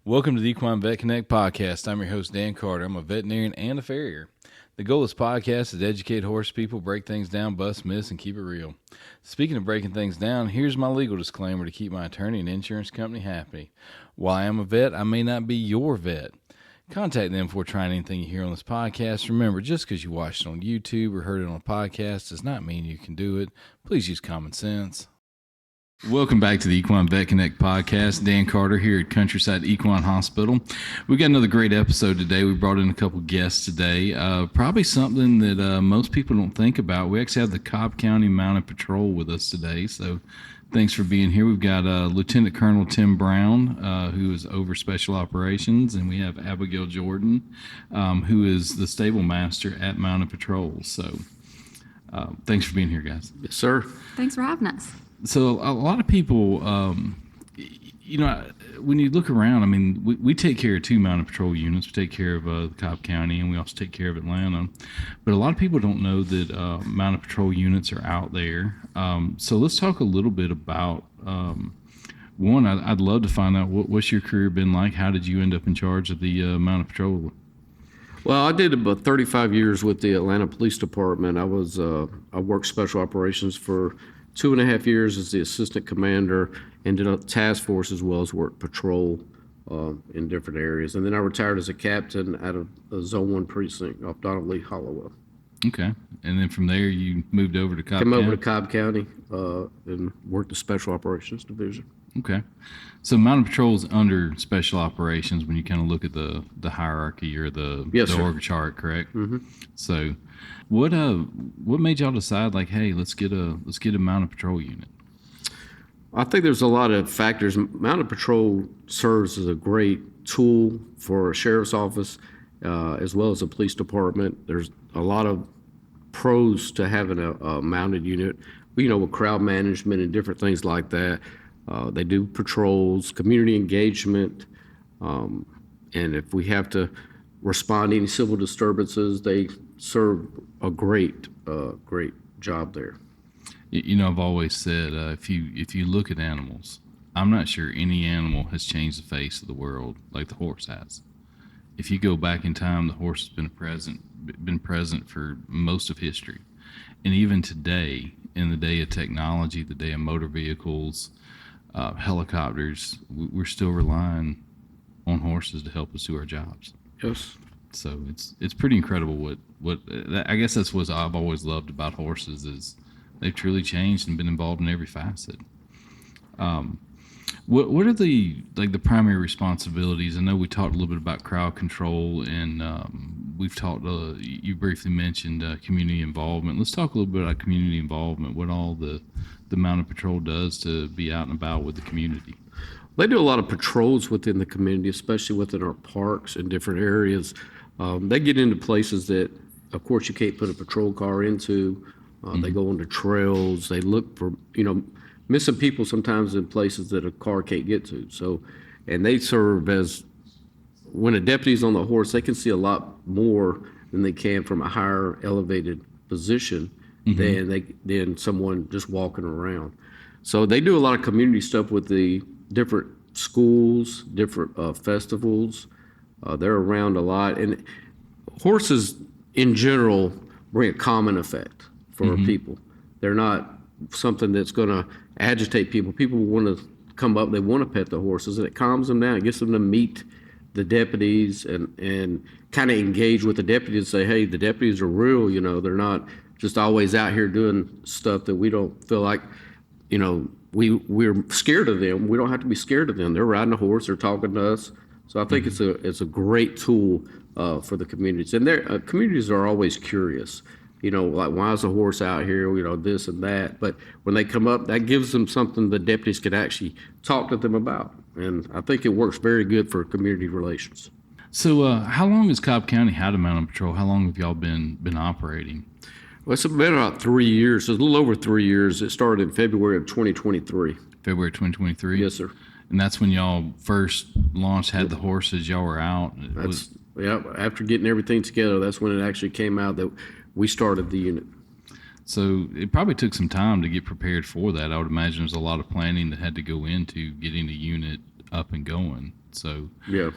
Welcome to the Equine Vet Connect podcast. I'm your host, Dan Carter. I'm a veterinarian and a farrier. The goal of this podcast is to educate horse people, break things down, bust myths, and keep it real. Speaking of breaking things down, here's my legal disclaimer to keep my attorney and insurance company happy. While I am a vet, I may not be your vet. Contact them before trying anything you hear on this podcast. Remember, just because you watched it on YouTube or heard it on a podcast does not mean you can do it. Please use common sense. Welcome back to the Equine Vet Connect podcast. Dan Carter here at Countryside Equine Hospital. We got another great episode today. We brought in a couple guests today. Probably something that most people don't think about. We actually have the Cobb County Mounted Patrol with us today, so thanks for being here. We've got Lieutenant Colonel Tim Brown, who is over Special Operations, and we have Abigail Jordan, who is the stable master at Mounted Patrol. So thanks for being here, guys. Yes, sir. Thanks for having us. So a lot of people, when you look around, I mean, we take care of two Mounted Patrol units. We take care of Cobb County, and we also take care of Atlanta. But a lot of people don't know that Mounted Patrol units are out there. So let's talk a little bit about, one, I'd love to find out what's your career been like? How did you end up in charge of the Mounted Patrol? Well, I did about 35 years with the Atlanta Police Department. I worked Special Operations for 2.5 years as the assistant commander, and did a task force as well as worked patrol in different areas. And then I retired as a captain out of Zone 1 precinct off Donald Lee Hollowell. Okay. And then from there you moved over to Cobb County? Came over to Cobb County and worked the Special Operations Division. Okay. So Mounted Patrol is under Special Operations when you kind of look at the hierarchy or the org chart, correct? Mm-hmm. So what made y'all decide, like, hey, let's get a Mounted Patrol unit? I think there's a lot of factors. Mounted Patrol serves as a great tool for a sheriff's office as well as a police department. There's a lot of pros to having a mounted unit, with crowd management and different things like that. They do patrols, community engagement, and if we have to respond to any civil disturbances, they serve a great job there. I've always said if you look at animals, I'm not sure any animal has changed the face of the world like the horse has. If you go back in time, the horse has been present for most of history, and even today, in the day of technology, the day of motor vehicles, helicopters, we're still relying on horses to help us do our jobs. Yes. So it's pretty incredible what I guess that's what I've always loved about horses is they've truly changed and been involved in every facet. What are the primary responsibilities? I know we talked a little bit about crowd control, and we've talked. You briefly mentioned community involvement. Let's talk a little bit about community involvement. What all the Mounted Patrol does to be out and about with the community. They do a lot of patrols within the community, especially within our parks and different areas. They get into places that, of course, you can't put a patrol car into. They go onto trails. They look for, missing people sometimes in places that a car can't get to. So, and they serve as, when a deputy's on the horse, they can see a lot more than they can from a higher elevated position than someone just walking around. So they do a lot of community stuff with the different schools, different festivals. They're around a lot. And horses in general bring a common effect for people. They're not something that's going to agitate people. People want to come up, they want to pet the horses, and it calms them down. It gets them to meet the deputies and kind of engage with the deputies and say, hey, the deputies are real, they're not just always out here doing stuff that we don't feel like, we're scared of them. We don't have to be scared of them. They're riding a horse, they're talking to us. So I think it's a great tool for the communities. And their communities are always curious, like, why is the horse out here, this and that. But when they come up, that gives them something the deputies can actually talk to them about. And I think it works very good for community relations. So how long has Cobb County had a Mounted Patrol? How long have y'all been operating? Well, it's been about 3 years. It's a little over 3 years. It started in February of 2023. February 2023? Yes, sir. And that's when y'all first launched, had the horses, y'all were out? After getting everything together, that's when it actually came out that we started the unit. So it probably took some time to get prepared for that. I would imagine there's a lot of planning that had to go into getting the unit up and going. So, Yeah.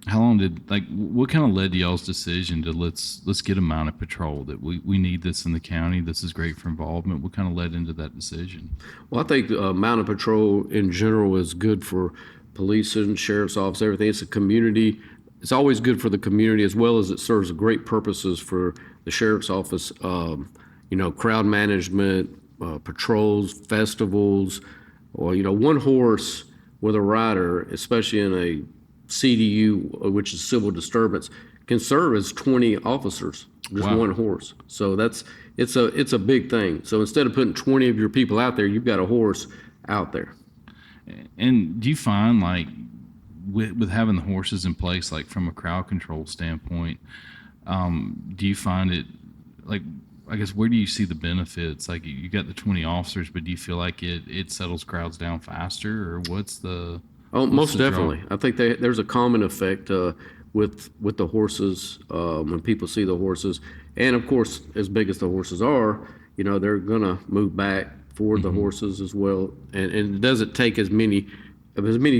how long what kind of led to y'all's decision to let's get a mounted patrol, that we need this in the county? This is great for involvement. What kind of led into that decision? Well, I think mounted patrol in general is good for police and sheriff's office, everything. It's a community. It's always good for the community, as well as it serves great purposes for the sheriff's office. Crowd management, patrols, festivals, or, one horse with a rider, especially in a CDU, which is civil disturbance, can serve as 20 officers, just Wow. one horse. So it's a big thing. So instead of putting 20 of your people out there, you've got a horse out there. And do you find, like, with having the horses in place, like from a crowd control standpoint, do you find it, like, I guess, where do you see the benefits? Like, you got the 20 officers, but do you feel like it settles crowds down faster, or what's the Most the draw? definitely. I think there's a common effect with the horses when people see the horses, and of course, as big as the horses are, they're gonna move back for the horses as well, and it doesn't take as many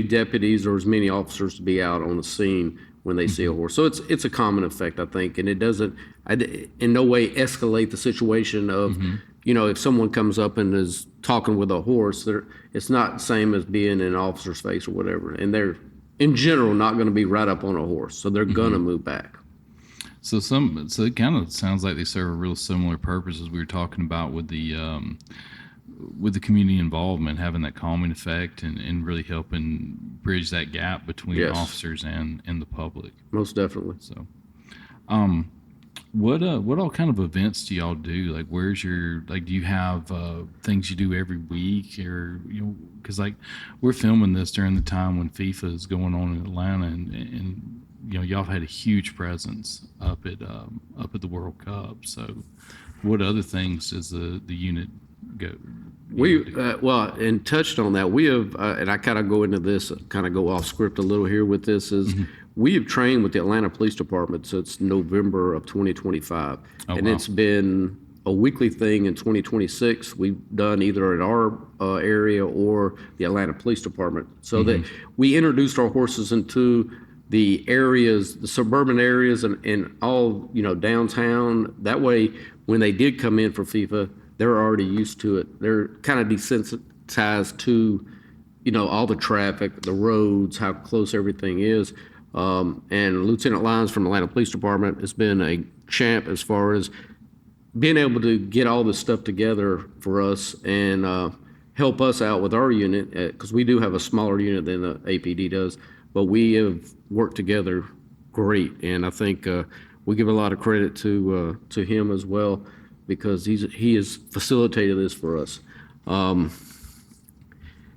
deputies or as many officers to be out on the scene when they see a horse. So it's a common effect, I think, and it doesn't in no way escalate the situation of if someone comes up and is talking with a horse, it's not the same as being in an officer's face or whatever. And they're, in general, not going to be right up on a horse. So they're going to move back. So it kind of sounds like they serve a real similar purpose as we were talking about with the community involvement, having that calming effect and really helping bridge that gap between Yes. officers and the public. Most definitely. So, what all kind of events do y'all do? Like, where's your, like, do you have things you do every week, or because, like, we're filming this during the time when FIFA is going on in Atlanta, and y'all had a huge presence up at the World Cup. So, what other things does the unit go? And touched on that. We have, and I kind of go into this, kind of go off script a little here with this, is we have trained with the Atlanta Police Department since November of 2025. Oh, And wow. it's been a weekly thing in 2026. We've done either at our area or the Atlanta Police Department. So that we introduced our horses into the areas, the suburban areas, and all, downtown. That way, when they did come in for FIFA, they're already used to it. They're kind of desensitized to, all the traffic, the roads, how close everything is. And Lieutenant Lyons from Atlanta Police Department has been a champ as far as being able to get all this stuff together for us and help us out with our unit, because we do have a smaller unit than the APD does, but we have worked together great. And I think we give a lot of credit to him as well, because he has facilitated this for us.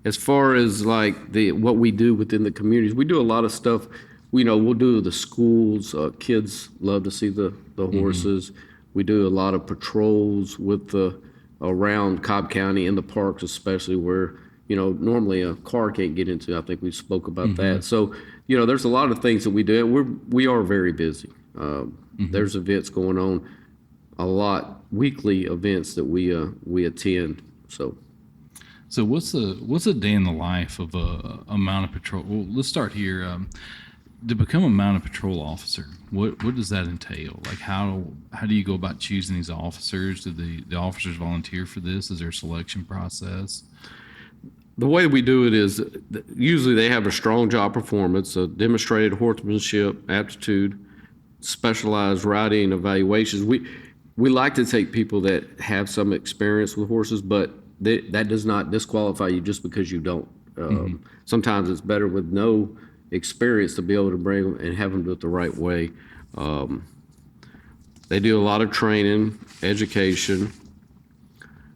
As far as like what we do within the communities, we do a lot of stuff. We'll do the schools. Kids love to see the horses. We do a lot of patrols around Cobb County in the parks, especially where normally a car can't get into. I think we spoke about that. So there's a lot of things that we do. We are very busy. There's events going on, a lot, weekly events that we attend. So what's a day in the life of a mounted patrol? Well, let's start here. To become a mounted patrol officer, what does that entail? Like, how do you go about choosing these officers? Do the officers volunteer for this? Is there a selection process? The way we do it is usually they have a strong job performance, a demonstrated horsemanship, aptitude, specialized riding evaluations. We like to take people that have some experience with horses, but that does not disqualify you just because you don't. Sometimes it's better with no experience to be able to bring them and have them do it the right way. They do a lot of training, education.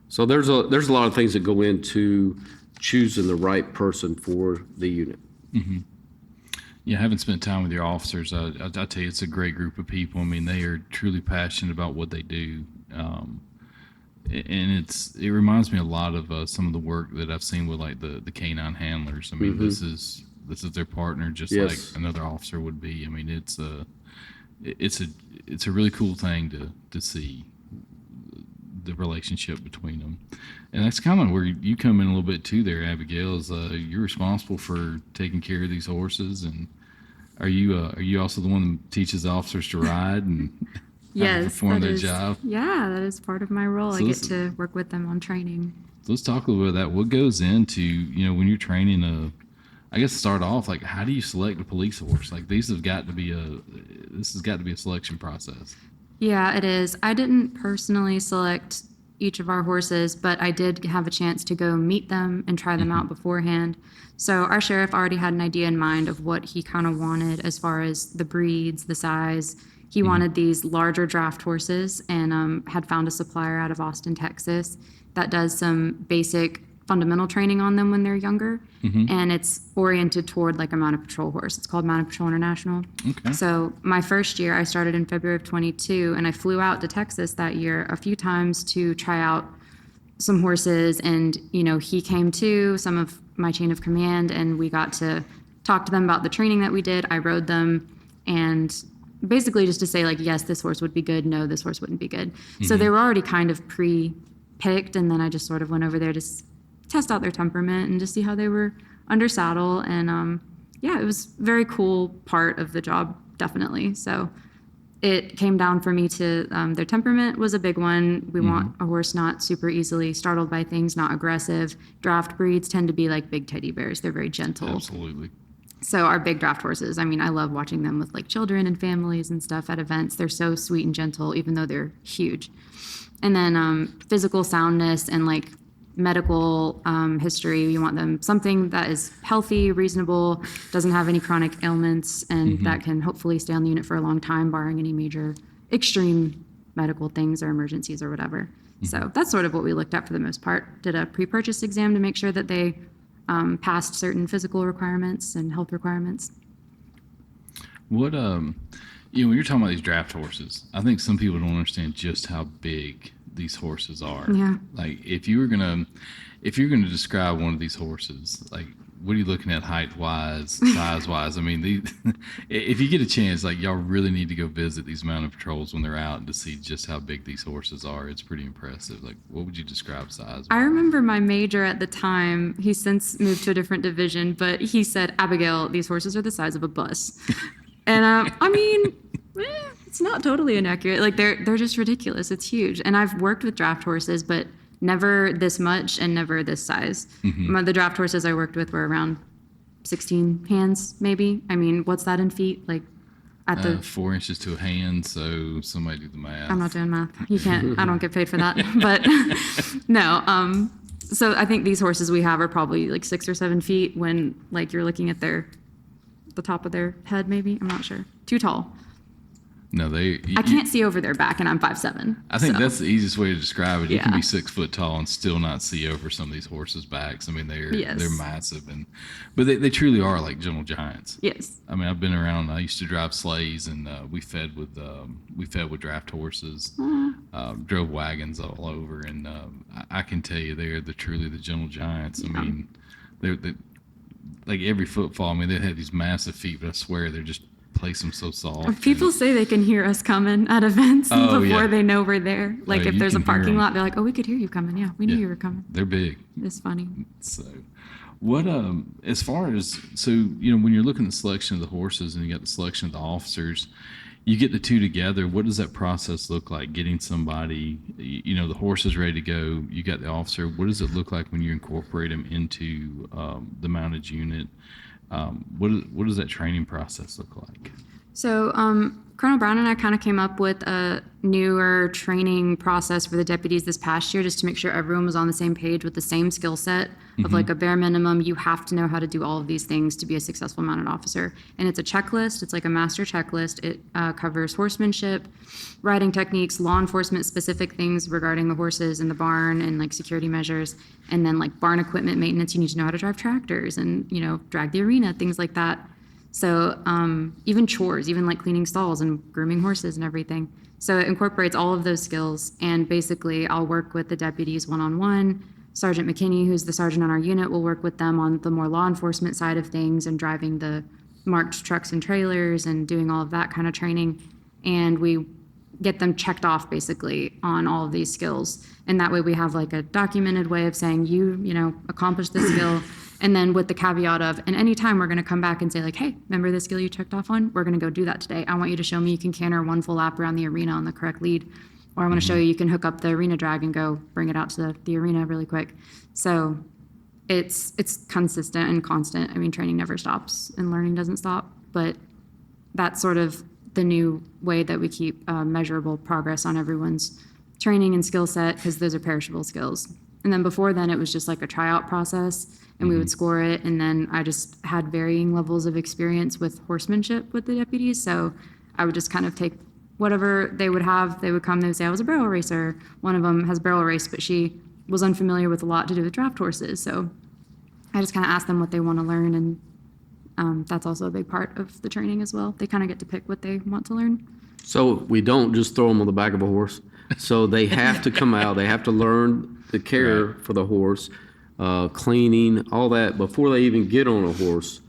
So there's a lot of things that go into choosing the right person for the unit. Yeah, having spent time with your officers, I tell you, it's a great group of people. I mean, they are truly passionate about what they do. And it reminds me a lot of some of the work that I've seen with like the canine handlers. I mean, this is their partner, just Yes. like another officer would be. I mean, it's a really cool thing to see the relationship between them. And that's kind of where you come in a little bit too there, Abigail, is you're responsible for taking care of these horses. And are you also the one that teaches the officers to ride and Yes, perform their job? Yeah, that is part of my role. So I get to work with them on training. So let's talk a little bit about that. What goes into, when you're training I guess start off, like, how do you select a police horse? Like, this has got to be a selection process. Yeah, it is. I didn't personally select each of our horses, but I did have a chance to go meet them and try them out beforehand. So our sheriff already had an idea in mind of what he kind of wanted as far as the breeds, the size. He wanted these larger draft horses and had found a supplier out of Austin, Texas that does some basic fundamental training on them when they're younger. And it's oriented toward like a mounted patrol horse. It's called Mounted Patrol International. Okay. So my first year, I started in February of 22, and I flew out to Texas that year a few times to try out some horses. And, he came to some of my chain of command, and we got to talk to them about the training that we did. I rode them, and basically just to say, like, yes, this horse would be good. No, this horse wouldn't be good. So they were already kind of pre-picked, and then I just sort of went over there to test out their temperament and just see how they were under saddle. And it was a very cool part of the job, definitely. So it came down for me to their temperament was a big one. We want a horse not super easily startled by things, not aggressive. Draft breeds tend to be like big teddy bears. They're very gentle. Absolutely. So our big draft horses, I mean, I love watching them with like children and families and stuff at events. They're so sweet and gentle, even though they're huge. And then physical soundness and like medical history. You want them something that is healthy, reasonable, doesn't have any chronic ailments, and that can hopefully stay on the unit for a long time, barring any major extreme medical things or emergencies or whatever. So that's sort of what we looked at for the most part. Did a pre-purchase exam to make sure that they passed certain physical requirements and health requirements. What when you're talking about these draft horses, I think some people don't understand just how big these horses are. Yeah. Like if you're gonna describe one of these horses, like what are you looking at height wise, size wise? I mean, if you get a chance, like y'all really need to go visit these mounted patrols when they're out to see just how big these horses are. It's pretty impressive. Like what would you describe size? I remember my major at the time, he's since moved to a different division, but he said, Abigail, these horses are the size of a bus. And I mean, it's not totally inaccurate. Like they're just ridiculous. It's huge. And I've worked with draft horses, but never this much and never this size. The draft horses I worked with were around 16 hands, maybe. I mean, what's that in feet? Like at the 4 inches to a hand. So somebody do the math. I'm not doing math. You can't. I don't get paid for that. But no. So I think these horses we have are probably like 6 or 7 feet when like you're looking at the top of their head. Maybe I'm not sure. Too tall. No, I can't see over their back, and I'm 5'7". I think that's the easiest way to describe it. You can Yeah. be 6 foot tall and still not see over some of these horses' backs. I mean, they're massive, but they truly are like gentle giants. Yes. I mean, I've been around. I used to drive sleighs, and we fed with draft horses, drove wagons all over, and I can tell you they're truly the gentle giants. I mean, they're like every footfall. I mean, they have these massive feet, but I swear they're just place them so soft. People say they can hear us coming at events before they know we're there. Like if there's a parking lot, they're like, "Oh, we could hear you coming. Yeah, we knew you were coming." They're big. It's funny. So, what as far as when you're looking at the selection of the horses and you got the selection of the officers, you get the two together. What does that process look like? Getting somebody, the horse is ready to go. You got the officer. What does it look like when you incorporate them into the mounted unit? What does that training process look like? So Colonel Brown and I kind of came up with a newer training process for the deputies this past year just to make sure everyone was on the same page with the same skill set of like a bare minimum. You have to know how to do all of these things to be a successful mounted officer. And it's a checklist. It's like a master checklist. It covers horsemanship, riding techniques, law enforcement specific things regarding the horses in the barn and like security measures, and then like barn equipment maintenance. You need to know how to drive tractors and, drag the arena, things like that. So even chores, even like cleaning stalls and grooming horses and everything. So it incorporates all of those skills. And basically I'll work with the deputies one-on-one. Sergeant McKinney, who's the sergeant on our unit, will work with them on the more law enforcement side of things and driving the marked trucks and trailers and doing all of that kind of training. And we get them checked off basically on all of these skills. And that way we have like a documented way of saying you accomplished this skill. And then with the caveat of, and anytime we're going to come back and say like, hey, remember the skill you checked off on? We're going to go do that today. I want you to show me you can canter one full lap around the arena on the correct lead. Or I want to show you can hook up the arena drag and go bring it out to the arena really quick. So it's consistent and constant. I mean, training never stops and learning doesn't stop. But that's sort of the new way that we keep measurable progress on everyone's training and skill set, because those are perishable skills. And then before then, it was just like a tryout process, and we would score it. And then I just had varying levels of experience with horsemanship with the deputies. So I would just kind of take whatever they would have. They would come, they would say, I was a barrel racer. One of them has barrel race, but she was unfamiliar with a lot to do with draft horses. So I just kind of asked them what they want to learn. And that's also a big part of the training as well. They kind of get to pick what they want to learn. So we don't just throw them on the back of a horse. So they have to come out. They have to learn the care for the horse, cleaning, all that. Before they even get on a horse,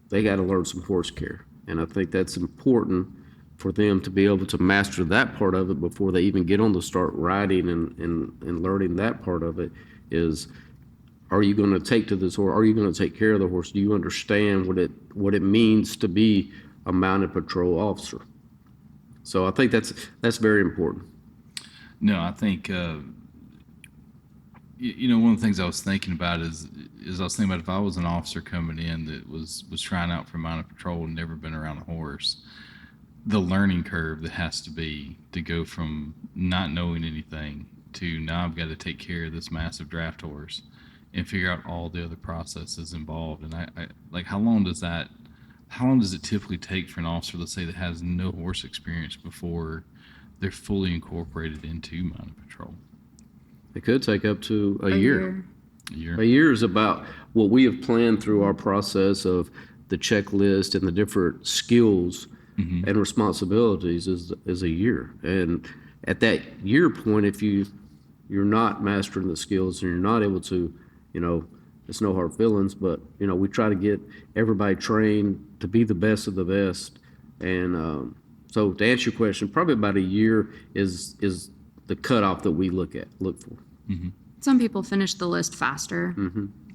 they got to learn some horse care. And I think that's important for them to be able to master that part of it before they even get on to start riding and learning that part of it is, are you going to take to this horse? Are you going to take care of the horse? Do you understand what it means to be a mounted patrol officer? So I think that's very important. No, I think one of the things I was thinking about is I was thinking about if I was an officer coming in that was trying out for mounted patrol and never been around a horse, the learning curve that has to be to go from not knowing anything to now I've got to take care of this massive draft horse and figure out all the other processes involved. And I like, how long does it typically take for an officer, let's say, that has no horse experience before they're fully incorporated into mounted patrol? It could take up to a year. A year is about what we have planned through our process of the checklist and the different skills and responsibilities is a year. And at that year point, if you're not mastering the skills and you're not able to, it's no hard feelings, but we try to get everybody trained to be the best of the best. And so to answer your question, probably about a year is the cutoff that we look for. Some people finish the list faster.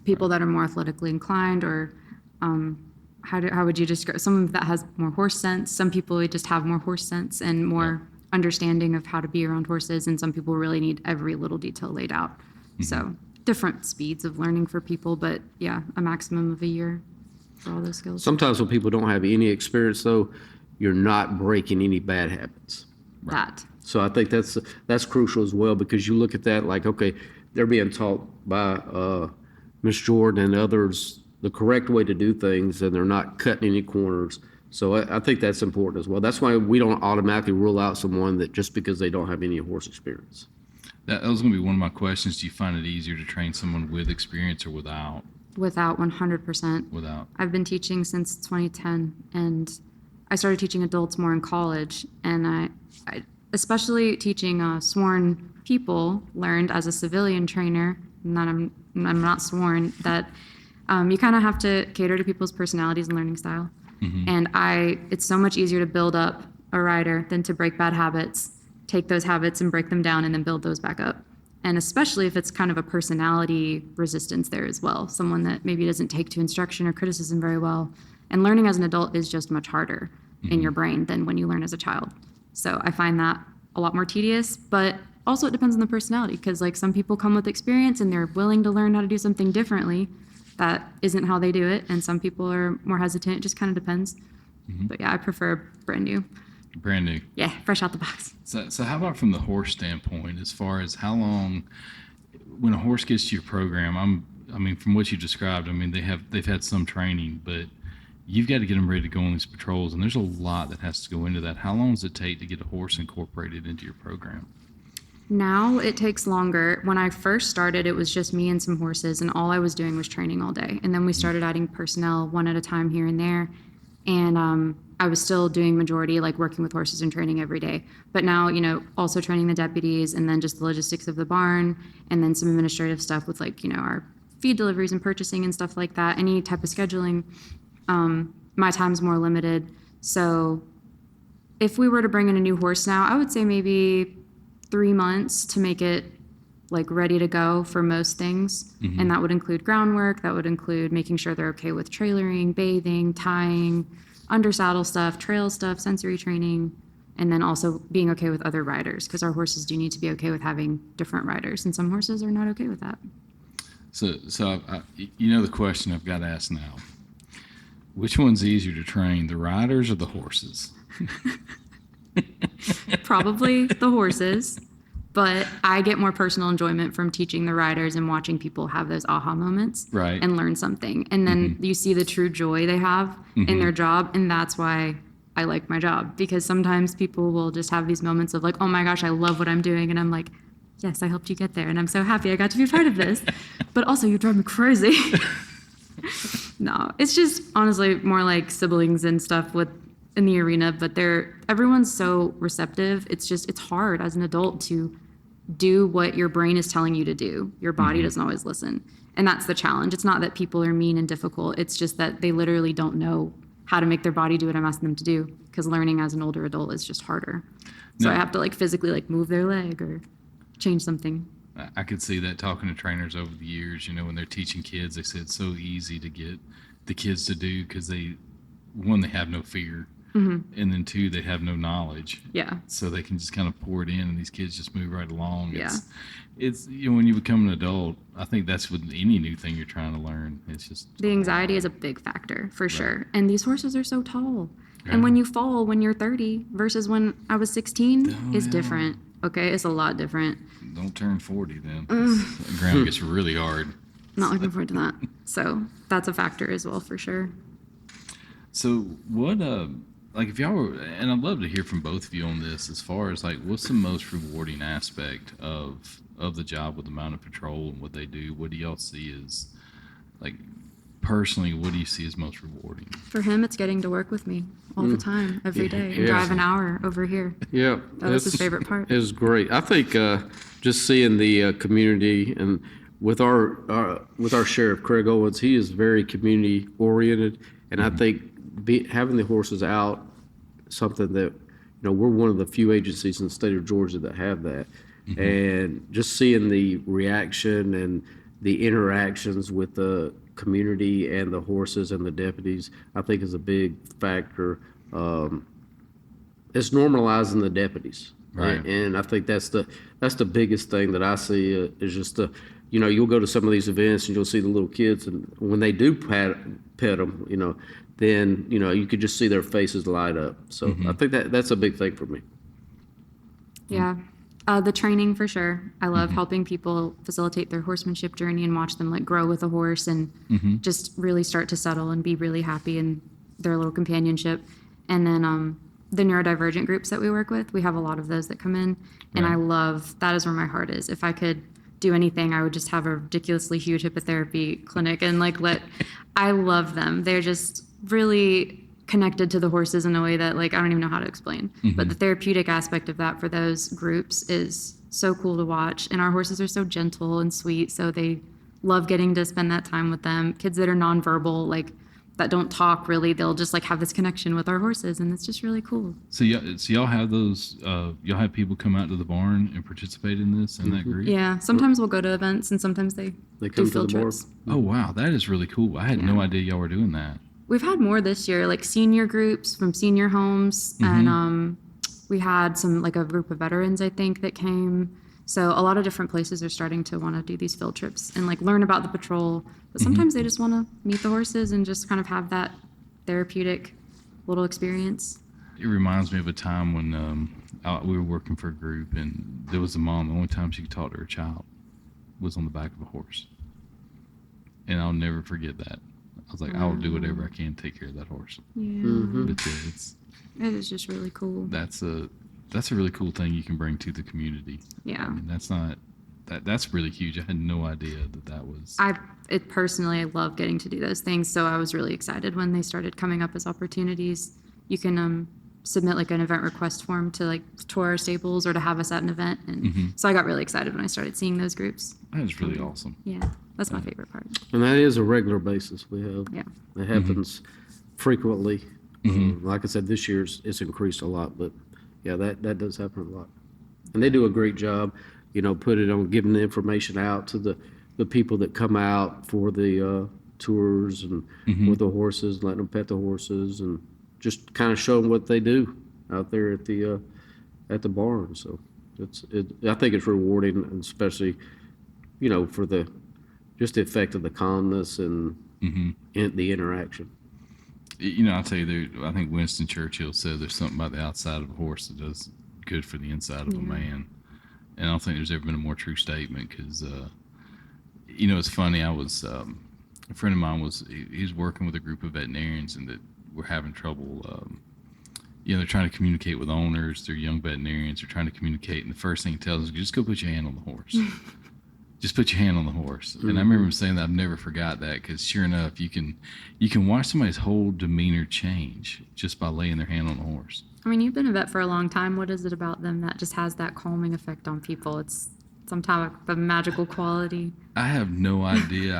People that are more athletically inclined, or how would you describe someone that has more horse sense? Some people just have more horse sense and more understanding of how to be around horses, and some people really need every little detail laid out. So different speeds of learning for people, but yeah, a maximum of a year for all those skills. Sometimes when people don't have any experience, though, you're not breaking any bad habits. That. So I think that's crucial as well, because you look at that like, okay, they're being taught by Ms. Jordan and others the correct way to do things, and they're not cutting any corners. So I think that's important as well. That's why we don't automatically rule out someone that just because they don't have any horse experience. That was going to be one of my questions. Do you find it easier to train someone with experience or without? Without, 100%. Without. I've been teaching since 2010, and I started teaching adults more in college, and I especially teaching sworn people, learned as a civilian trainer, and that I'm not sworn, that you kind of have to cater to people's personalities and learning style. And it's so much easier to build up a rider than to break bad habits, take those habits and break them down and then build those back up. And especially if it's kind of a personality resistance there as well, someone that maybe doesn't take to instruction or criticism very well. And learning as an adult is just much harder in your brain than when you learn as a child. So I find that a lot more tedious, but also it depends on the personality, because like some people come with experience and they're willing to learn how to do something differently. That isn't how they do it, and some people are more hesitant. It just kind of depends. But yeah, I prefer brand new. Brand new. Yeah, fresh out the box. So how about from the horse standpoint, as far as how long, when a horse gets to your program, from what you described, they've had some training, but you've got to get them ready to go on these patrols, and there's a lot that has to go into that. How long does it take to get a horse incorporated into your program? Now it takes longer. When I first started, it was just me and some horses, and all I was doing was training all day. And then we started adding personnel one at a time here and there. And I was still doing majority, like working with horses and training every day. But now, also training the deputies, and then just the logistics of the barn, and then some administrative stuff with our feed deliveries and purchasing and stuff like that. Any type of scheduling. My time's more limited. So if we were to bring in a new horse now, I would say maybe 3 months to make it like ready to go for most things. And that would include groundwork. That would include making sure they're okay with trailering, bathing, tying, under saddle stuff, trail stuff, sensory training, and then also being okay with other riders, because our horses do need to be okay with having different riders, and some horses are not okay with that. So the question I've got to ask now: which one's easier to train, the riders or the horses? Probably the horses, but I get more personal enjoyment from teaching the riders and watching people have those aha moments, Right. and learn something. And then you see the true joy they have in their job, and that's why I like my job, because sometimes people will just have these moments of like, oh my gosh, I love what I'm doing, and I'm like, yes, I helped you get there, and I'm so happy I got to be part of this, but also you drive me crazy. No, it's just honestly more like siblings and stuff in the arena, but everyone's so receptive. It's hard as an adult to do what your brain is telling you to do. Your body doesn't always listen. And that's the challenge. It's not that people are mean and difficult. It's just that they literally don't know how to make their body do what I'm asking them to do, because learning as an older adult is just harder. So I have to like physically like move their leg or change something. I could see that talking to trainers over the years, when they're teaching kids, they said it's so easy to get the kids to do because they have no fear. And then 2, they have no knowledge. Yeah. So they can just kind of pour it in, and these kids just move right along. Yeah. It's when you become an adult, I think that's with any new thing you're trying to learn. It's just the anxiety is a big factor for sure. And these horses are so tall. Yeah. And when you fall when you're 30 versus when I was 16 is different. Okay, it's a lot different. Don't turn 40 then. The ground gets really hard. Not looking forward to that. So that's a factor as well for sure. So what like if y'all were, and I'd love to hear from both of you on this, as far as like what's the most rewarding aspect of the job with the mounted patrol and what they do? What do y'all see as, like, personally, what do you see as most rewarding? For him, it's getting to work with me all the time, every day, and drive an hour over here. Yeah. That was his favorite part. It was great. I think just seeing the community, and with our sheriff, Craig Owens, he is very community oriented, and I think having the horses out, something that, we're one of the few agencies in the state of Georgia that have that. And just seeing the reaction and the interactions with the community and the horses and the deputies, I think is a big factor. It's normalizing the deputies. Right. And I think that's the biggest thing that I see is just you'll go to some of these events and you'll see the little kids, and when they do pet them, then you could just see their faces light up. So I think that's a big thing for me. Yeah. The training for sure. I love helping people facilitate their horsemanship journey and watch them like grow with a horse and just really start to settle and be really happy in their little companionship. And then the neurodivergent groups that we work with, we have a lot of those that come in, and I love, that is where my heart is. If I could do anything, I would just have a ridiculously huge hippotherapy clinic and I love them. They're just really connected to the horses in a way that I don't even know how to explain. But the therapeutic aspect of that for those groups is so cool to watch. And our horses are so gentle and sweet, so they love getting to spend that time with them. Kids that are nonverbal, that don't talk really, they'll just have this connection with our horses, and it's just really cool. So y'all have those, y'all have people come out to the barn and participate in this, in that group? Yeah, sometimes we'll go to events, and sometimes they They do come to field the barn. trips. Oh, wow. That is really cool. I had no idea y'all were doing that. We've had more this year, senior groups from senior homes, and we had some a group of veterans, I think, that came. So a lot of different places are starting to want to do these field trips and learn about the patrol. But sometimes they just want to meet the horses and just kind of have that therapeutic little experience. It reminds me of a time when we were working for a group, and there was a mom. The only time she could talk to her child was on the back of a horse. And I'll never forget that. I was like, I will do whatever I can to take care of that horse. Yeah, But it is just really cool. that's a really cool thing you can bring to the community. Yeah. I mean, that's really huge. I had no idea that was. I love getting to do those things, so I was really excited when they started coming up as opportunities. You can submit an event request form to tour our stables or to have us at an event, and so I got really excited when I started seeing those groups. That is really awesome. Yeah, that's my favorite part. And that is a regular basis we have. Yeah. It happens frequently. Like I said, this year's it's increased a lot, but yeah, that does happen a lot. And they do a great job, giving the information out to the people that come out for the tours and with the horses, letting them pet the horses, and just kind of show them what they do out there at the barn. So I think it's rewarding, and especially for just the effect of the calmness and the interaction. I'll tell you, I think Winston Churchill said there's something about the outside of a horse that does good for the inside of a man. And I don't think there's ever been a more true statement because, it's funny. I was, a friend of mine he's working with a group of veterinarians and that were having trouble. They're trying to communicate with owners. They're young veterinarians. They're trying to communicate. And the first thing he tells them is, just go put your hand on the horse. Just put your hand on the horse. And I remember him saying that. I've never forgot that because sure enough, you can watch somebody's whole demeanor change just by laying their hand on the horse. I mean, you've been a vet for a long time. What is it about them that just has that calming effect on people? It's some type of magical quality. I have no idea.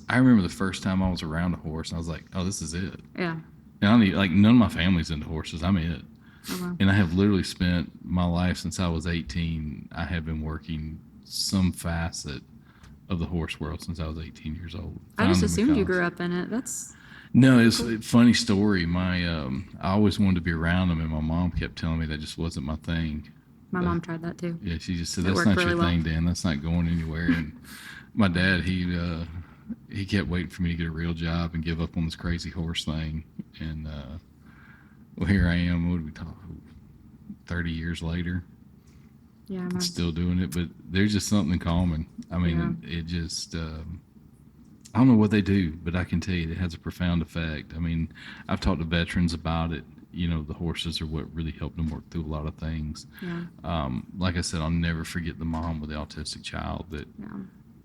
I remember the first time I was around a horse and I was like, oh, this is it. Yeah. And none of my family's into horses. I'm it. Oh, wow. And I have literally spent my life since I was 18. I have been working some facet of the horse world since I was 18 years old. I just assumed you grew up in it. No, it's a funny story. I always wanted to be around them, and my mom kept telling me that just wasn't my thing. My mom tried that too. Yeah, she just said, that's not your thing, Dan. That's not going anywhere. And my dad, he kept waiting for me to get a real job and give up on this crazy horse thing. And well, here I am. What did we talk? 30 years later. Yeah, still doing it, but there's just something calming. I mean, it just, I don't know what they do, but I can tell you it has a profound effect. I mean, I've talked to veterans about it. The horses are what really helped them work through a lot of things. Yeah. Like I said, I'll never forget the mom with the autistic child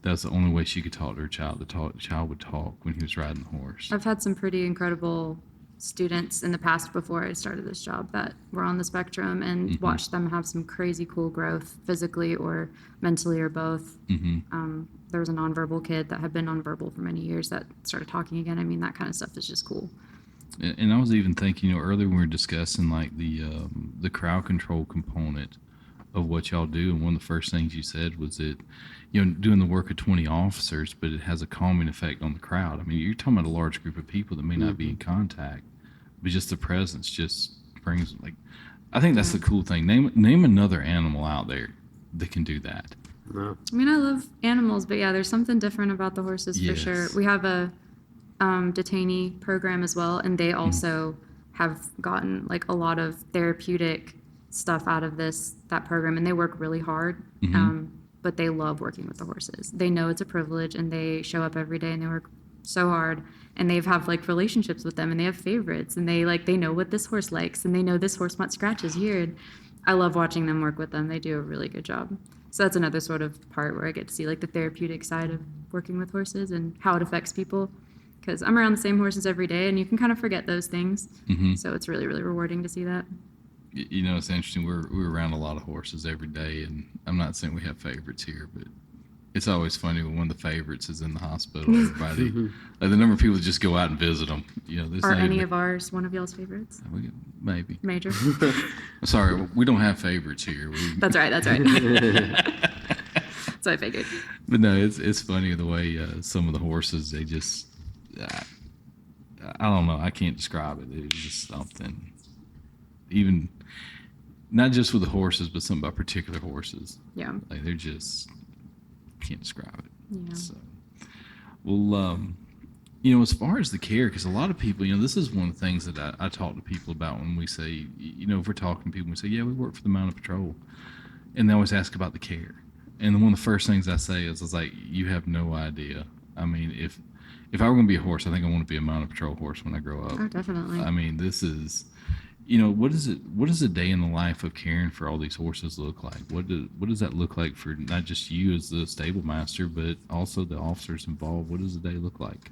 that's the only way she could talk to her child. The child would talk when he was riding the horse. I've had some pretty incredible students in the past before I started this job that were on the spectrum and watched them have some crazy cool growth physically or mentally or both. There was a nonverbal kid that had been nonverbal for many years that started talking again. I mean, that kind of stuff is just cool. And I was even thinking, earlier when we were discussing like the crowd control component of what y'all do, and one of the first things you said was that doing the work of 20 officers, but it has a calming effect on the crowd. I mean, you're talking about a large group of people that may not be in contact, but just the presence just brings, I think that's the cool thing. Name another animal out there that can do that. No. I mean, I love animals, but yeah, there's something different about the horses for sure. We have a detainee program as well, and they also have gotten a lot of therapeutic stuff out of that program, and they work really hard. But they love working with the horses. They know it's a privilege, and they show up every day, and they work so hard, and they have relationships with them, and they have favorites, and they know what this horse likes, and they know this horse wants scratches here. And I love watching them work with them. They do a really good job. So that's another sort of part where I get to see the therapeutic side of working with horses and how it affects people. Because I'm around the same horses every day, and you can kind of forget those things. So it's really, really rewarding to see that. It's interesting. We're around a lot of horses every day, and I'm not saying we have favorites here, but it's always funny when one of the favorites is in the hospital. Everybody, the number of people that just go out and visit them. Are any of ours one of y'all's favorites? Maybe. Major. Sorry, we don't have favorites here. That's right. That's what I figured. But no, it's funny the way some of the horses, they just, I don't know. I can't describe it. It's just something. Even not just with the horses, but some about particular horses. Yeah. They're just can't describe it. Yeah. So, well, as far as the care, because a lot of people, this is one of the things that I talk to people about when we say, if we're talking to people, we say, yeah, we work for the Mounted Patrol, and they always ask about the care. And one of the first things I say is, you have no idea. I mean, if I were going to be a horse, I think I want to be a Mounted Patrol horse when I grow up. Oh, definitely. I mean, this is, what does a day in the life of caring for all these horses look like? What does that look like for not just you as the stable master, but also the officers involved? What does a day look like?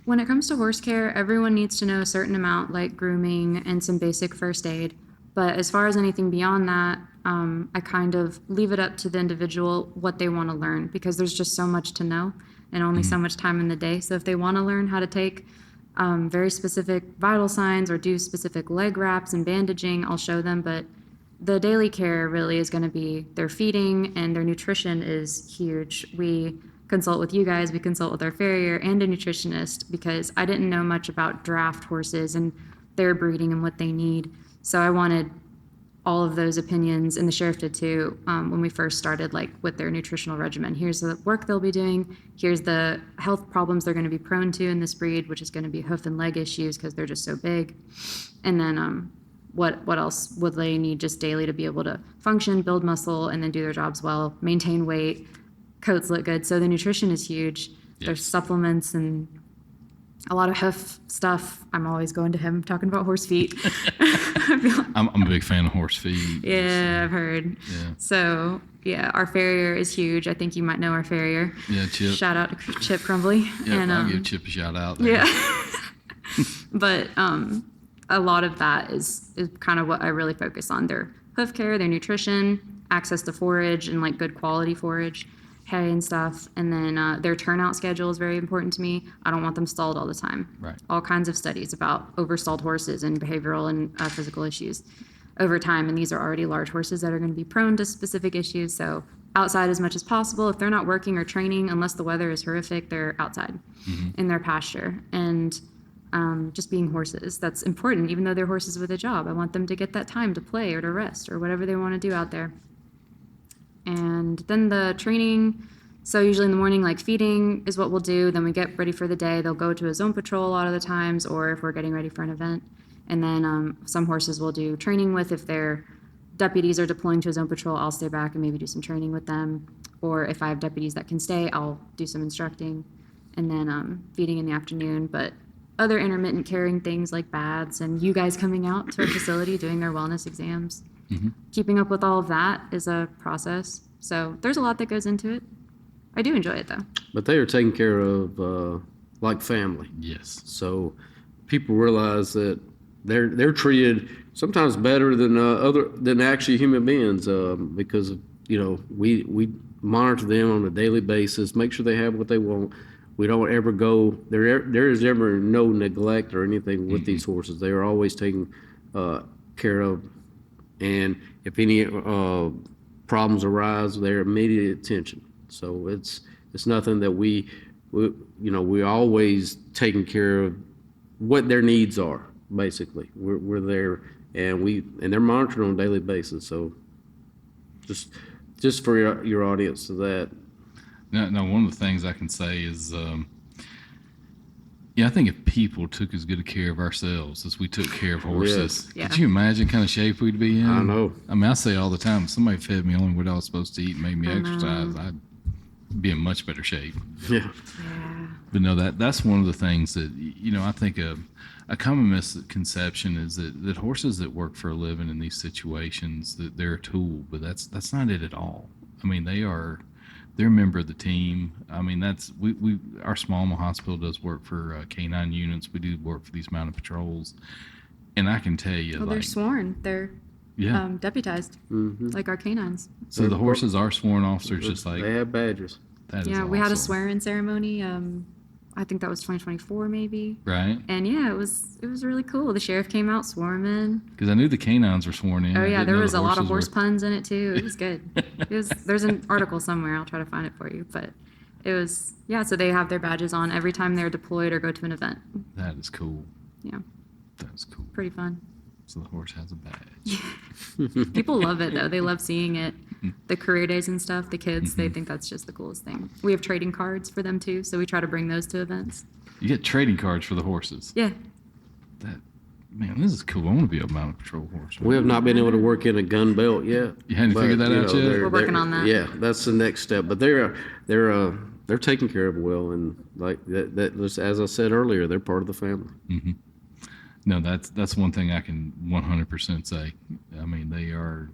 When it comes to horse care, everyone needs to know a certain amount, like grooming and some basic first aid. But as far as anything beyond that, I kind of leave it up to the individual what they want to learn, because there's just so much to know and only so much time in the day. So if they want to learn how to take very specific vital signs or do specific leg wraps and bandaging, I'll show them. But the daily care really is going to be their feeding, and their nutrition is huge. We consult with you guys, we consult with our farrier and a nutritionist, because I didn't know much about draft horses and their breeding and what they need. So I wanted all of those opinions, and the sheriff did too, when we first started, like with their nutritional regimen. Here's the work they'll be doing. Here's the health problems they're going to be prone to in this breed, which is going to be hoof and leg issues because they're just so big. And then what else would they need just daily to be able to function, build muscle, and then do their jobs well, maintain weight, coats look good. So the nutrition is huge. Yes. There's supplements and a lot of hoof stuff. I'm always going to him talking about horse feet. I'm a big fan of horse feed. Yeah, I've heard. Yeah. So, yeah, our farrier is huge. I think you might know our farrier. Yeah, Chip. Shout out to Chip Crumbly. Yeah, I'll give Chip a shout out there. Yeah. But a lot of that is kind of what I really focus on. Their hoof care, their nutrition, access to forage and like good quality forage, hay and stuff. And then their turnout schedule is very important to me. I don't want them stalled all the time. Right. All kinds of studies about overstalled horses and behavioral and physical issues over time. And these are already large horses that are going to be prone to specific issues. So outside as much as possible. If they're not working or training, unless the weather is horrific, they're outside in their pasture. And just being horses, that's important. Even though they're horses with a job, I want them to get that time to play or to rest or whatever they want to do out there. And then the training, so usually in the morning, like feeding is what we'll do. Then we get ready for the day. They'll go to a zone patrol a lot of the times, or if we're getting ready for an event. And then some horses we'll do training with. If their deputies are deploying to a zone patrol, I'll stay back and maybe do some training with them. Or if I have deputies that can stay, I'll do some instructing. And then feeding in the afternoon. But other intermittent caring things like baths and you guys coming out to our facility doing their wellness exams. Keeping up with all of that is a process. So there's a lot that goes into it. I do enjoy it though. But they are taken care of like family. Yes. So people realize that they're treated sometimes better than actually human beings because we monitor them on a daily basis, make sure they have what they want. We don't ever go there is ever no neglect or anything with these horses. They are always taken care of, and if any problems arise, they're immediate attention. So it's nothing that we always taking care of what their needs are. Basically, we're there, and they're monitored on a daily basis. So just for your audience, so that. Now, one of the things I can say is, I think if people took as good a care of ourselves as we took care of horses, Yeah. could you imagine kind of shape we'd be in? I know. I mean, I say all the time, if somebody fed me only what I was supposed to eat and made me exercise, I'd be in much better shape. Yeah. But no, that's one of the things that, I think a common misconception is that horses that work for a living in these situations, that they're a tool, but that's not it at all. I mean, they're a member of the team. I mean, our small animal hospital does work for canine units. We do work for these mounted patrols. And I can tell you, They're sworn. They're deputized, like our canines. So the horses are sworn officers, just like they have badges. that. Yeah, is we had a awesome. swearing ceremony. I think that was 2024 maybe. Right? And yeah, it was really cool. The sheriff came out, swore him in. Because I knew the canines were sworn in. Oh I yeah, didn't there know was the a lot of horses horse were. puns in it too. It was good. There's an article somewhere. I'll try to find it for you. But it was, so they have their badges on every time they're deployed or go to an event. That is cool. Yeah, That's cool. pretty fun. So the horse has a badge. People love it though. They love seeing it. The career days and stuff, the kids, they think that's just the coolest thing. We have trading cards for them too, so we try to bring those to events. You get trading cards for the horses. Yeah. Man, this is cool. I want to be a mounted patrol horse. We have not been able to work in a gun belt yet. You hadn't figured that out yet? We're working on that. Yeah, that's the next step. But they're taken care of well, and like that was, as I said earlier, they're part of the family. No, that's one thing I can 100% say. I mean,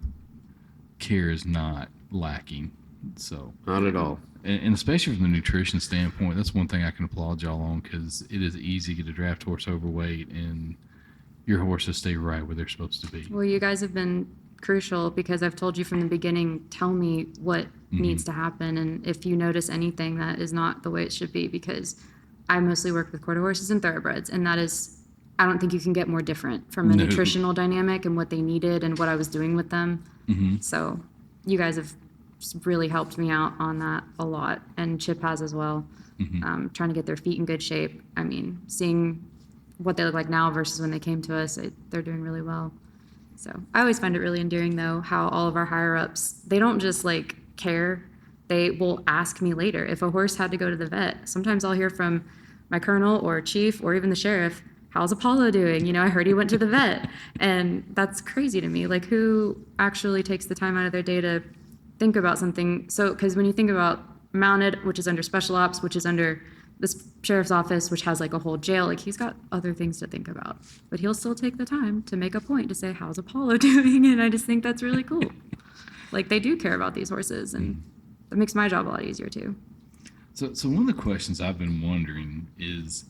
care is not lacking. So Not at all. and especially from the nutrition standpoint, that's one thing I can applaud y'all on, because it is easy to get a draft horse overweight and your horses stay right where they're supposed to be. Well, you guys have been crucial because I've told you from the beginning, tell me what needs to happen. And if you notice anything that is not the way it should be, because I mostly work with quarter horses and thoroughbreds, and that is, I don't think you can get more different from a No. nutritional dynamic and what they needed and what I was doing with them. So you guys have really helped me out on that a lot, and Chip has as well. Trying to get their feet in good shape. I mean, seeing what they look like now versus when they came to us, they're doing really well. So I always find it really endearing, though, how all of our higher ups, they don't just like care. They will ask me later if a horse had to go to the vet. Sometimes I'll hear from my colonel or chief or even the sheriff, how's Apollo doing? You know, I heard he went to the vet. And that's crazy to me. Like, who actually takes the time out of their day to think about something? So, because when you think about mounted, which is under special ops, which is under the sheriff's office, which has like a whole jail, like he's got other things to think about, but he'll still take the time to make a point to say, how's Apollo doing? And I just think that's really cool. Like, they do care about these horses, and that makes my job a lot easier too. So one of the questions I've been wondering is,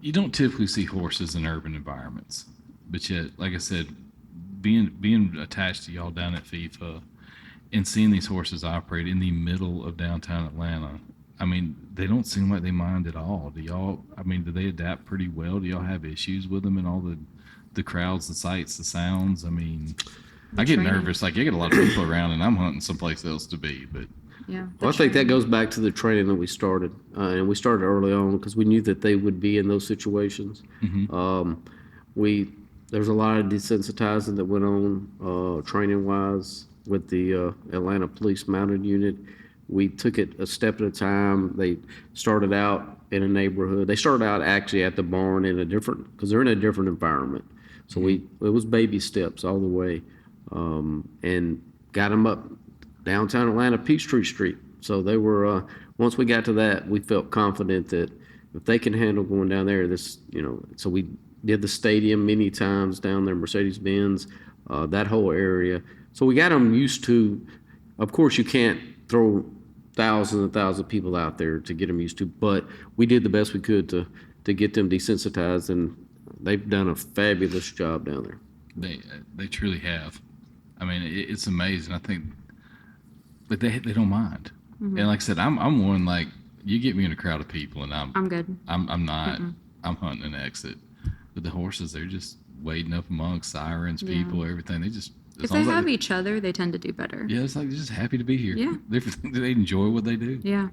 you don't typically see horses in urban environments, but yet, like I said, being attached to y'all down at FIFA and seeing these horses operate in the middle of downtown Atlanta, I mean, they don't seem like they mind at all. Do they adapt pretty well? Do y'all have issues with them and all the crowds, the sights, the sounds? I mean, I get nervous. Like, I get a lot of people around and I'm hunting someplace else to be, but. Yeah. Well, I think that goes back to the training that we started. And we started early on because we knew that they would be in those situations. There's a lot of desensitizing that went on training-wise with the Atlanta Police Mounted Unit. We took it a step at a time. They started out in a neighborhood. They started out actually at the barn because they're in a different environment. So it was baby steps all the way, and got them up downtown Atlanta, Peachtree Street. So they were, once we got to that, we felt confident that if they can handle going down there, so we did the stadium many times down there, Mercedes-Benz, that whole area. So we got them used to, of course, you can't throw thousands and thousands of people out there to get them used to, but we did the best we could to get them desensitized, and they've done a fabulous job down there. They truly have. I mean, it's amazing. I think, but they don't mind. And like I said, I'm one, like, you get me in a crowd of people and I'm good. I'm not. I'm hunting an exit. But the horses, they're just wading up amongst sirens, people, everything. They just, if they have each other, they tend to do better. Yeah, it's like they're just happy to be here. Yeah. They enjoy what they do. Yeah.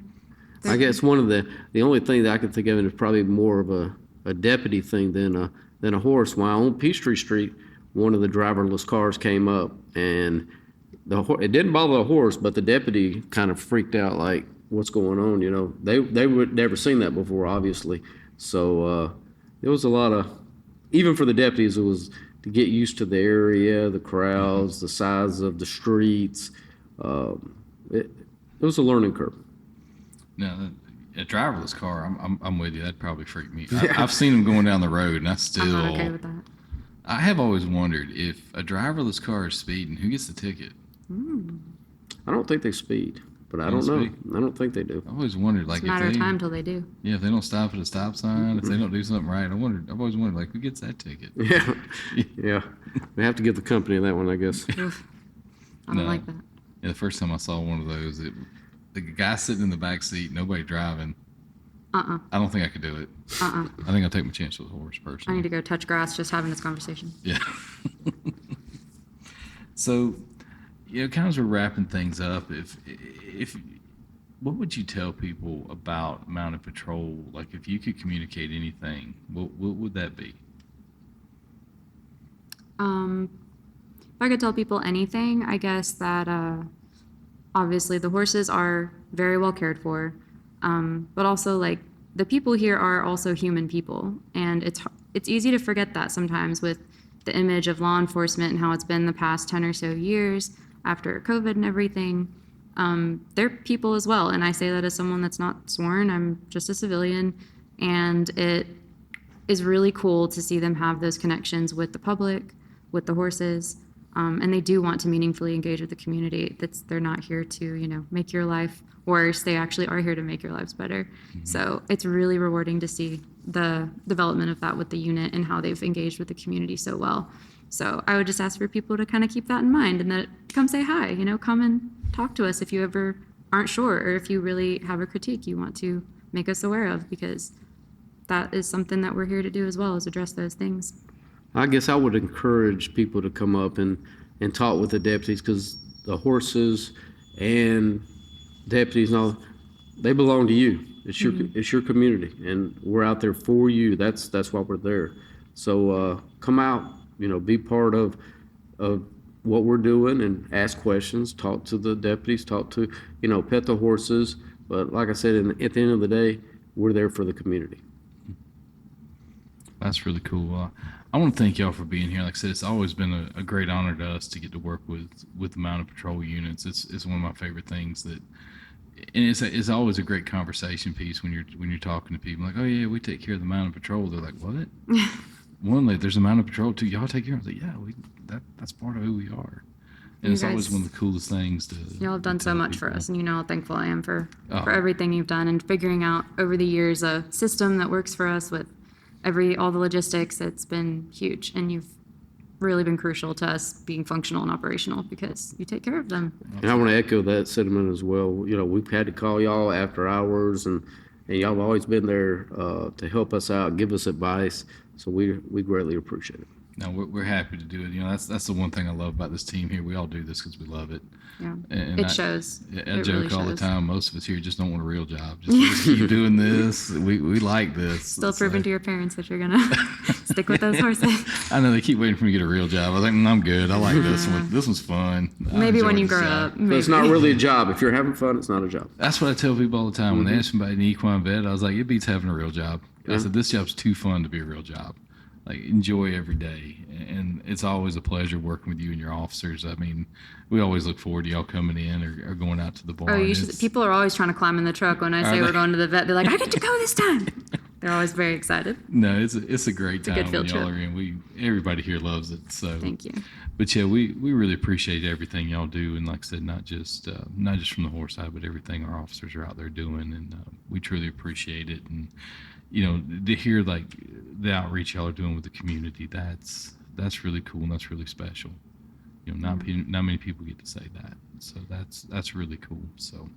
I guess one of the only thing that I can think of is probably more of a deputy thing than a horse. While on Peachtree Street, one of the driverless cars came up, and it didn't bother the horse, but the deputy kind of freaked out, like, what's going on? You know, they would never seen that before, obviously. So it was a lot of, even for the deputies, it was to get used to the area, the crowds, the size of the streets. It was a learning curve. Now, a driverless car, I'm with you. That'd probably freak me. I've seen them going down the road, and I'm not okay with that. I have always wondered, if a driverless car is speeding, who gets the ticket? I don't think they speed, but I don't know. I don't think they do. I always wondered, like, It's a matter of time till they do. Yeah, if they don't stop at a stop sign, if they don't do something right, I've always wondered, like, who gets that ticket? Yeah. We have to give the company that one, I guess. Oof. I don't like that. Yeah, the first time I saw one of those, the guy sitting in the back seat, nobody driving. I don't think I could do it. I think I'll take my chance with a horse, personally. I need to go touch grass just having this conversation. Yeah. So, kind of as we're wrapping things up, if what would you tell people about mounted patrol? Like, if you could communicate anything, what would that be? If I could tell people anything, I guess that obviously the horses are very well cared for, but also, like, the people here are also human people, and it's easy to forget that sometimes with the image of law enforcement and how it's been the past 10 or so years after COVID and everything. They're people as well, and I say that as someone that's not sworn. I'm just a civilian, and it is really cool to see them have those connections with the public, with the horses, and they do want to meaningfully engage with the community. They're not here to, make your life worse. They actually are here to make your lives better. So it's really rewarding to see the development of that with the unit and how they've engaged with the community so well. So I would just ask for people to kind of keep that in mind, and that come say hi, come and talk to us if you ever aren't sure, or if you really have a critique you want to make us aware of, because that is something that we're here to do as well, is address those things. I guess I would encourage people to come up and talk with the deputies, because the horses and deputies and all, they belong to you. It's your community, and we're out there for you. That's why we're there. So come out, be part of what we're doing, and ask questions, talk to the deputies, talk to, pet the horses. But like I said, at the end of the day, we're there for the community. That's really cool. I want to thank y'all for being here. Like I said, it's always been a great honor to us to get to work with the Mounted Patrol units. It's one of my favorite things that. And it's always a great conversation piece when you're talking to people, like, oh yeah, we take care of the Mounted Patrol. They're like, what? One, like, there's a Mounted Patrol too. Y'all take care of it. Like, yeah, that's part of who we are. And it's always one of the coolest things to. Y'all have done so much people. for us, and how thankful I am for everything you've done, and figuring out over the years a system that works for us with all the logistics. It's been huge, and you've really been crucial to us being functional and operational, because you take care of them. And I want to echo that sentiment as well. We've had to call y'all after hours, and y'all have always been there to help us out, give us advice. So we greatly appreciate it. No, we're happy to do it. That's the one thing I love about this team here. We all do this because we love it. Yeah, and it shows. I joke all the time. Most of us here just don't want a real job. Just keep doing this. We like this. Still proving to your parents that you're gonna stick with those horses. I know they keep waiting for me to get a real job. I was like, I'm good. I like this one. This one's fun. Maybe when you grow up. But it's not really a job. If you're having fun, it's not a job. That's what I tell people all the time. When they ask somebody an equine vet, I was like, it beats having a real job. I said, this job's too fun to be a real job. Like, enjoy every day. And it's always a pleasure working with you and your officers. I mean, we always look forward to y'all coming in or going out to the barn. People are always trying to climb in the truck when I say we're going to the vet. They're like, I get to go this time. They're always very excited. No, it's a great time when y'all trip. are in. Everybody here loves it. So thank you. But yeah, we really appreciate everything y'all do, and like I said, not just from the horse side, but everything our officers are out there doing, and we truly appreciate it. And to hear like the outreach y'all are doing with the community, that's really cool, and that's really special. Not many people get to say that, so that's really cool. So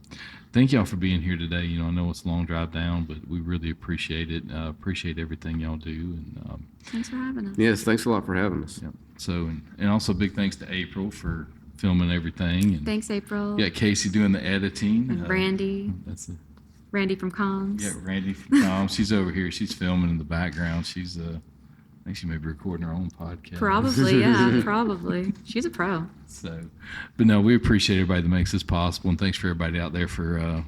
thank y'all for being here today. I know it's a long drive down, but we really appreciate it. Appreciate everything y'all do, and thanks for having us. Yes, thanks a lot for having us. Yeah. So and also big thanks to April for filming everything. And thanks, April. Yeah, Casey doing the editing. And Randy. Randy from Comms. Yeah, Randy from Cobb. She's over here. She's filming in the background. She's I think she may be recording her own podcast. Probably, yeah, probably. She's a pro. So, but no, we appreciate everybody that makes this possible, and thanks for everybody out there for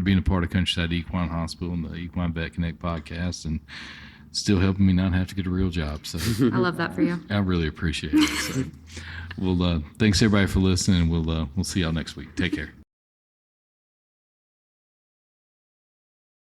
being a part of Countryside Equine Hospital and the Equine Vet Connect podcast, and still helping me not have to get a real job. So I love that for you. I really appreciate it. So, well, thanks everybody for listening, and we'll see y'all next week. Take care.